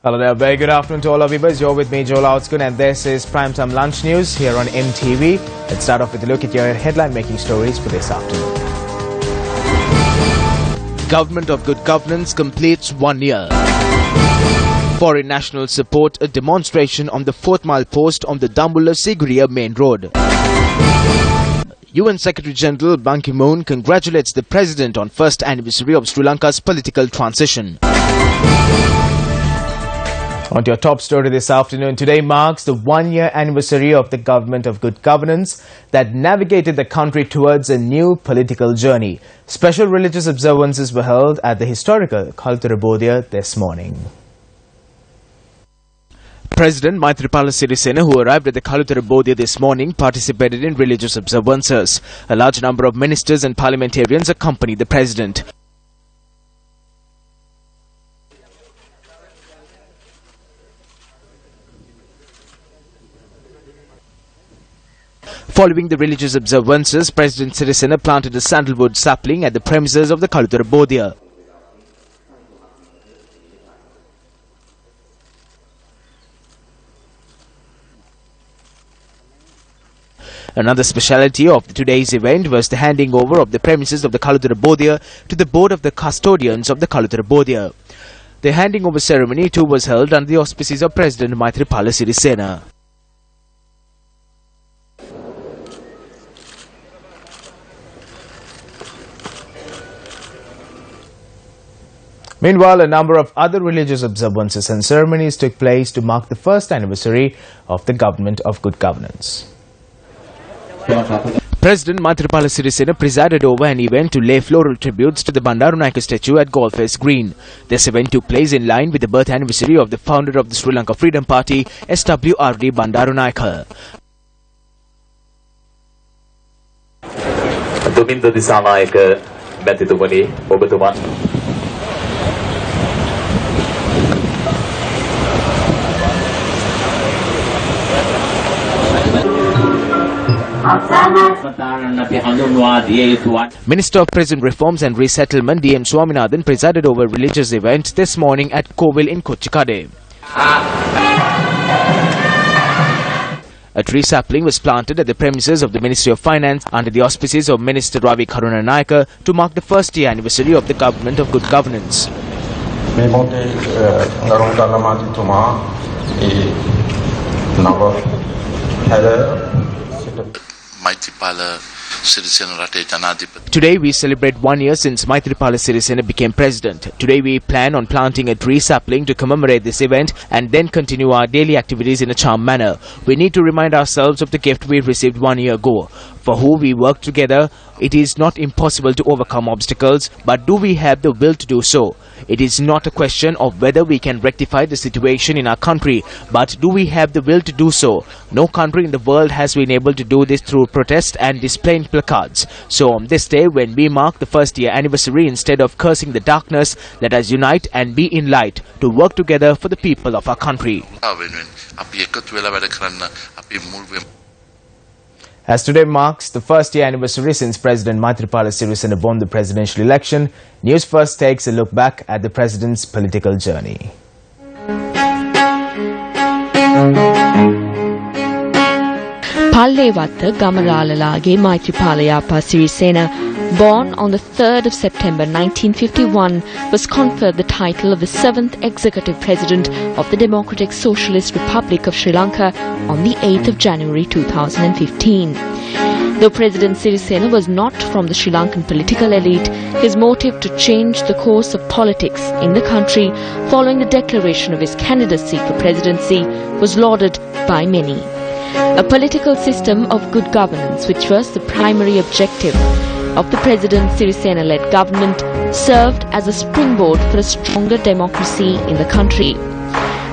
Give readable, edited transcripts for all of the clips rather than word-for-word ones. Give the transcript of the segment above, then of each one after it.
Hello there, very good afternoon to all our viewers. You're with me, Joel Outskun, and this is Primetime Lunch News here on MTV. Let's start off with a look at your headline-making stories for this afternoon. Government of Good Governance completes 1 year. Foreign nationals support a demonstration on the 4th mile post on the Dambulla-Sigiriya main road. UN Secretary General Ban Ki-moon congratulates the President on first anniversary of Sri Lanka's political transition. On to your top story this afternoon. Today marks the 1-year anniversary of the Government of Good Governance that navigated the country towards a new political journey. Special religious observances were held at the historical Kalutara this morning. President Maithripala Sirisena, who arrived at the Kalutara this morning, participated in religious observances. A large number of ministers and parliamentarians accompanied the President. Following the religious observances, President Sirisena planted a sandalwood sapling at the premises of the Kalutara Bodhiya. Another speciality of today's event was the handing over of the premises of the Kalutara Bodhiya to the board of the custodians of the Kalutara Bodhiya. The handing over ceremony too was held under the auspices of President Maithripala Sirisena. Meanwhile, a number of other religious observances and ceremonies took place to mark the first anniversary of the Government of Good Governance. President Maithripala Sirisena presided over an event to lay floral tributes to the Bandaranaike statue at Golfers Green. This event took place in line with the birth anniversary of the founder of the Sri Lanka Freedom Party, SWRD Bandaranaike. Duminda Disanaike Matitumani Obatuman. Minister of Prison Reforms and Resettlement D.M. Swaminathan presided over a religious event this morning at Kovil in Kochikade. A tree sapling was planted at the premises of the Ministry of Finance under the auspices of Minister Ravi Karunanayake to mark the first year anniversary of the Government of Good Governance. Today we celebrate 1 year since Maithripala Sirisena became president. Today we plan on planting a tree sapling to commemorate this event and then continue our daily activities in a charmed manner. We need to remind ourselves of the gift we received 1 year ago. For who we work together, it is not impossible to overcome obstacles, but do we have the will to do so? It is not a question of whether we can rectify the situation in our country, but do we have the will to do so? No country in the world has been able to do this through protest and displaying placards. So on this day, when we mark the first year anniversary, instead of cursing the darkness, let us unite and be in light to work together for the people of our country. As today marks the first year anniversary since President Maithripala Sirisena won the presidential election, News First takes a look back at the president's political journey. Pallewatta Gamalalage Maithripala Yapa Sirisena, born on the 3rd of September 1951, was conferred the title of the 7th Executive President of the Democratic Socialist Republic of Sri Lanka on the 8th of January 2015. Though President Sirisena was not from the Sri Lankan political elite, his motive to change the course of politics in the country following the declaration of his candidacy for presidency was lauded by many. A political system of good governance, which was the primary objective of the President Sirisena-led government, served as a springboard for a stronger democracy in the country.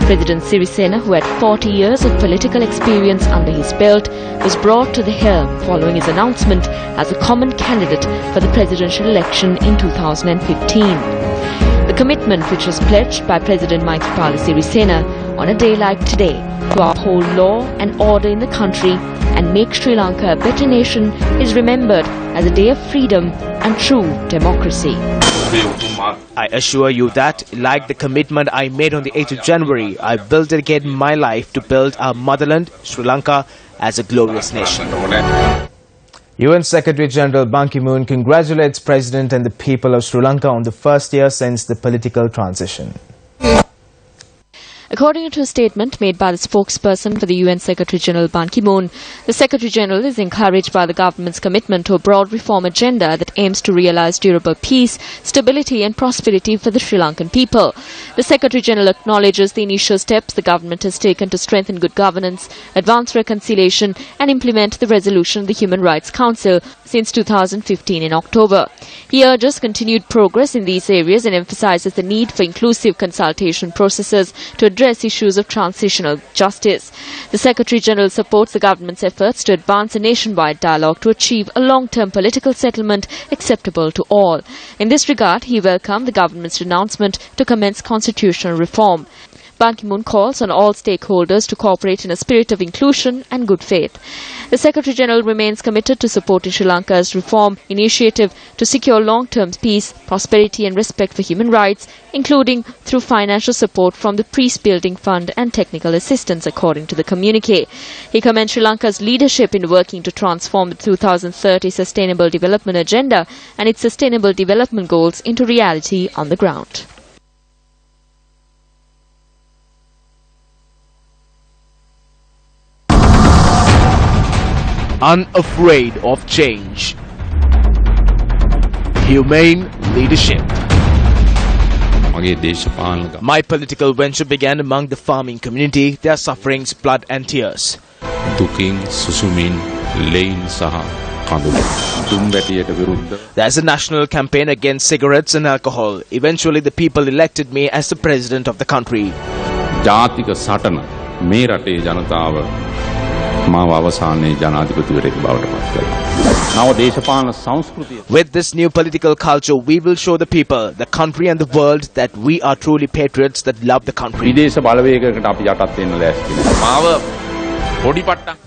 President Sirisena, who had 40 years of political experience under his belt, was brought to the helm following his announcement as a common candidate for the presidential election in 2015. The commitment which was pledged by President Maithripala Sirisena on a day like today to uphold law and order in the country and make Sri Lanka a better nation is remembered as a day of freedom and true democracy. I assure you that, like the commitment I made on the 8th of January, I will dedicate my life to build our motherland, Sri Lanka, as a glorious nation. UN Secretary General Ban Ki-moon congratulates President and the people of Sri Lanka on the first year since the political transition. According to a statement made by the spokesperson for the UN Secretary-General Ban Ki-moon, the Secretary-General is encouraged by the government's commitment to a broad reform agenda that aims to realize durable peace, stability and prosperity for the Sri Lankan people. The Secretary-General acknowledges the initial steps the government has taken to strengthen good governance, advance reconciliation and implement the resolution of the Human Rights Council since 2015 in October. He urges continued progress in these areas and emphasizes the need for inclusive consultation processes to address issues of transitional justice. The Secretary-General supports the government's efforts to advance a nationwide dialogue to achieve a long-term political settlement acceptable to all. In this regard, he welcomed the government's announcement to commence constitutional reform. Ban Ki-moon calls on all stakeholders to cooperate in a spirit of inclusion and good faith. The Secretary-General remains committed to supporting Sri Lanka's reform initiative to secure long-term peace, prosperity and respect for human rights, including through financial support from the Peace Building Fund and technical assistance, according to the communique. He commends Sri Lanka's leadership in working to transform the 2030 Sustainable Development Agenda and its Sustainable Development Goals into reality on the ground. Unafraid of change. Humane leadership. My political venture began among the farming community, their sufferings, blood and tears. There's a national campaign against cigarettes and alcohol. Eventually the people elected me as the president of the country. With this new political culture, we will show the people, the country and the world that we are truly patriots that love the country.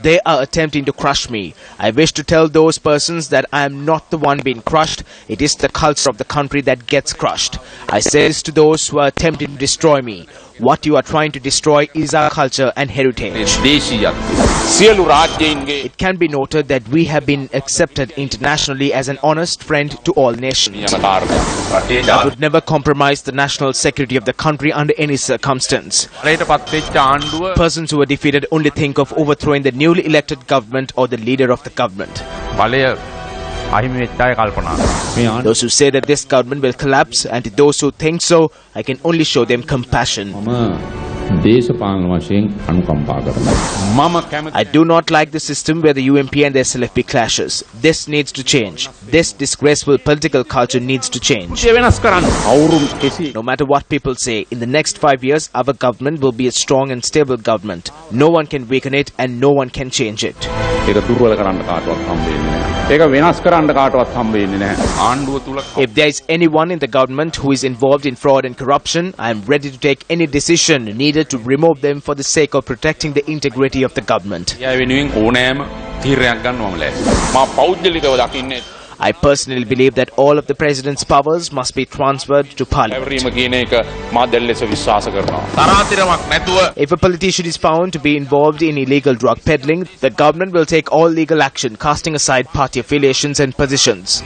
They are attempting to crush me. I wish to tell those persons that I am not the one being crushed. It is the culture of the country that gets crushed. I say this to those who are attempting to destroy me. What you are trying to destroy is our culture and heritage. It can be noted that we have been accepted internationally as an honest friend to all nations. I would never compromise the national security of the country under any circumstance. Persons who are defeated only think of overthrowing the newly elected government or the leader of the government. Those who say that this government will collapse, and to those who think so, I can only show them compassion. I do not like the system where the UMP and the SLFP clashes. This needs to change. This disgraceful political culture needs to change. No matter what people say, in the next 5 years, our government will be a strong and stable government. No one can weaken it and no one can change it. If there is anyone in the government who is involved in fraud and corruption, I am ready to take any decision needed to remove them for the sake of protecting the integrity of the government. I personally believe that all of the president's powers must be transferred to parliament. If a politician is found to be involved in illegal drug peddling, the government will take all legal action, casting aside party affiliations and positions.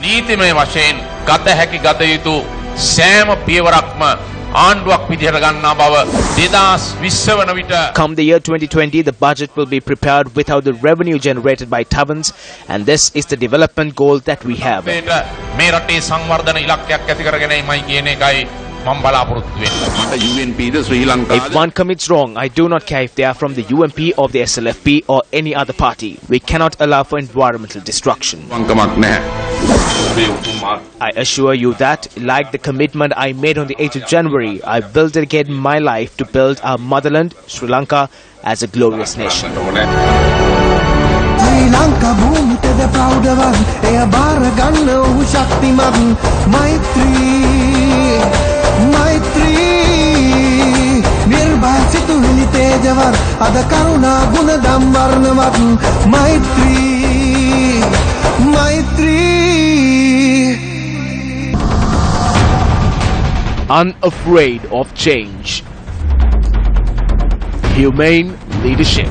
Come the year 2020, the budget will be prepared without the revenue generated by taverns, and this is the development goal that we have. If one commits wrong, I do not care if they are from the UMP or the SLFP or any other party. We cannot allow for environmental destruction. I assure you that, like the commitment I made on the 8th of January, I will dedicate my life to build our motherland, Sri Lanka, as a glorious nation. Sri Lanka bhumite praudavan eya bara ganna uhu shaktiman maitri nirbhay situhili tejavan ada karuna gunadam varnavat maitri unafraid of change. Humane leadership.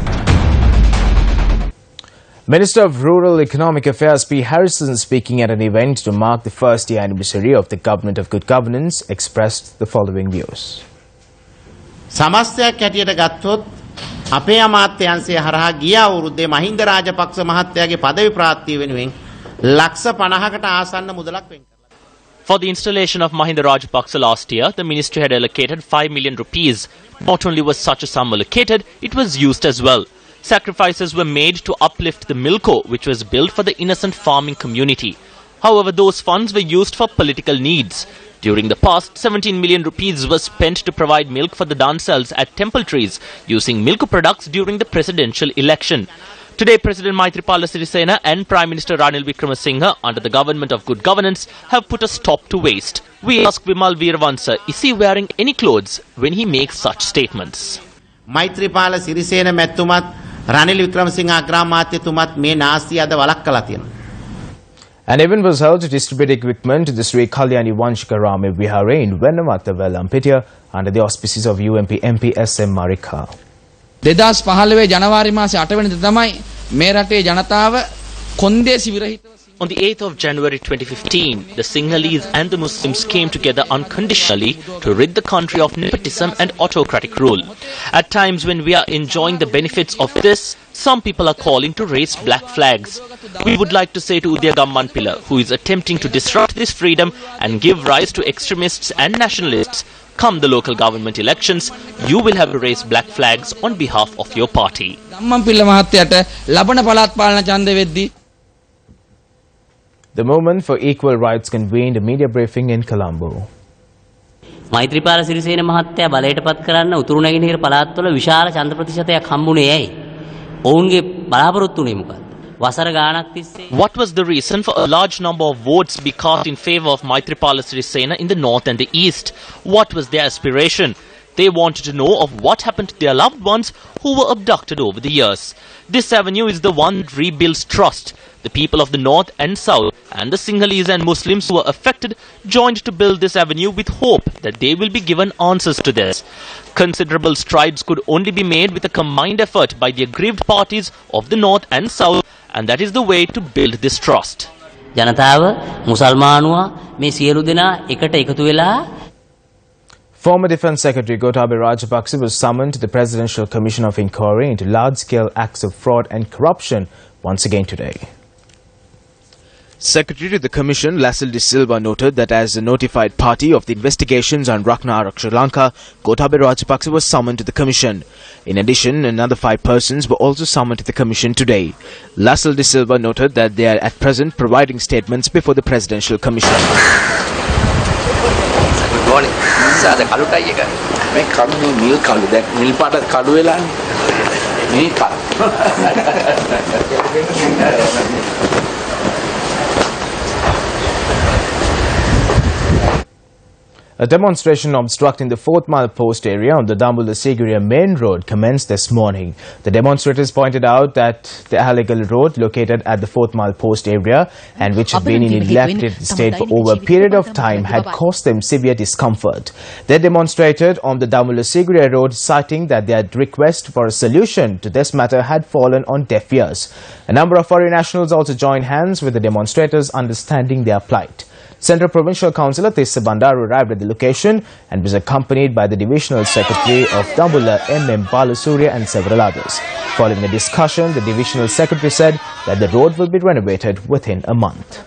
Minister of Rural Economic Affairs P. Harrison, speaking at an event to mark the first year anniversary of the Government of Good Governance, expressed the following views. සමස්තයක් හැටියට ගත්තොත් අපේ අමාත්‍යාංශය හරහා ගිය අවුරුද්දේ මහින්ද රාජපක්ෂ මහත්තයාගේ පදවි ප්‍රාප්තිය වෙනුවෙන් ලක්ෂ 50කට ආසන්න මුදලක් වෙන් කරලා. For the installation of Mahinda Rajapaksa last year, the ministry had allocated 5 million rupees. Not only was such a sum allocated, it was used as well. Sacrifices were made to uplift the Milko, which was built for the innocent farming community. However, those funds were used for political needs. During the past, 17 million rupees was spent to provide milk for the dancels at temple trees using Milko products during the presidential election. Today, President Maithripala Sirisena and Prime Minister Ranil Wickremesinghe, under the government of good governance, have put a stop to waste. We ask Vimal Veeravansa, is he wearing any clothes when he makes such statements? Maithripala Sirisena මැතිතුමත් Ranil Wickremesinghe අග්‍රාමාත්‍යතුමත් මේ නාස්තිය අද වළක්වලා තියෙනවා. An event was held to distribute equipment to the Sri Kalyani Vanshika Rame Vihare in Vennamatha Vellampitiya under the auspices of UMP MP SM Marika. 2015 ජනවාරි මාසේ 8 වෙනිදා තමයි මේ රටේ ජනතාව කොන්දේසි විරහිතව. On the 8th of January 2015, the Sinhalese and the Muslims came together unconditionally to rid the country of nepotism and autocratic rule. At times when we are enjoying the benefits of this, some people are calling to raise black flags. We would like to say to Udaya Gammanpilla, who is attempting to disrupt this freedom and give rise to extremists and nationalists, come the local government elections, you will have to raise black flags on behalf of your party. ගම්මන්පිල්ල මහත්තයාට ලබන පළාත් පාලන ඡන්දෙ වෙද්දී The Movement for Equal Rights convened a media briefing in Colombo. Maithripala Sirisena මහත්තයා බලයට පත් කරන්න උතුරු නැගෙනහිර පළාත්වල විශාල ඡන්ද ප්‍රතිශතයක් හම්බුනේ ඇයි? ඔවුන්ගේ බලාපොරොත්තු උනේ මොකක්ද? වසර ගාණක් තිස්සේ. What was the reason for a large number of votes be cast in favor of Maithripala Sirisena in the north and the east? What was their aspiration? They wanted to know of what happened to their loved ones who were abducted over the years. This avenue is the one that rebuilds trust. The people of the north and south and the Sinhalese and Muslims who were affected joined to build this avenue with hope that they will be given answers to this. Considerable strides could only be made with a combined effort by the aggrieved parties of the north and south, and that is the way to build this trust. ජනතාව මුසල්මානුවා මේ සියලු දෙනා එකට එකතු වෙලා. Former Defence Secretary Gotabaya Rajapaksa was summoned to the Presidential Commission of Inquiry into large-scale acts of fraud and corruption once again today. Secretary to the Commission, Lasil De Silva, noted that as a notified party of the investigations on Sri Lanka, Gotabaya Rajapaksa was summoned to the Commission. In addition, another 5 persons were also summoned to the Commission today. Lasil De Silva noted that they are at present providing statements before the Presidential Commission. Good morning. Sada kalu tai එක. මේ කළු නිල් කළු දැන් නිල් පාට කළු වෙලා නිල් පාට. A demonstration obstructing the 4th Mile Post area on the Dambulla Seguria main road commenced this morning. The demonstrators pointed out that the illegal road located at the 4th Mile Post area and which had been in a neglected state for over a period of time had caused them severe discomfort. They demonstrated on the Dambulla Seguria road, citing that their request for a solution to this matter had fallen on deaf ears. A number of foreign nationals also joined hands with the demonstrators, understanding their plight. Central Provincial Councillor Tissa Bandaru arrived at the location and was accompanied by the Divisional Secretary of Dambulla, M.M. Balasuriya, and several others. Following a discussion, the Divisional Secretary said that the road will be renovated within a month.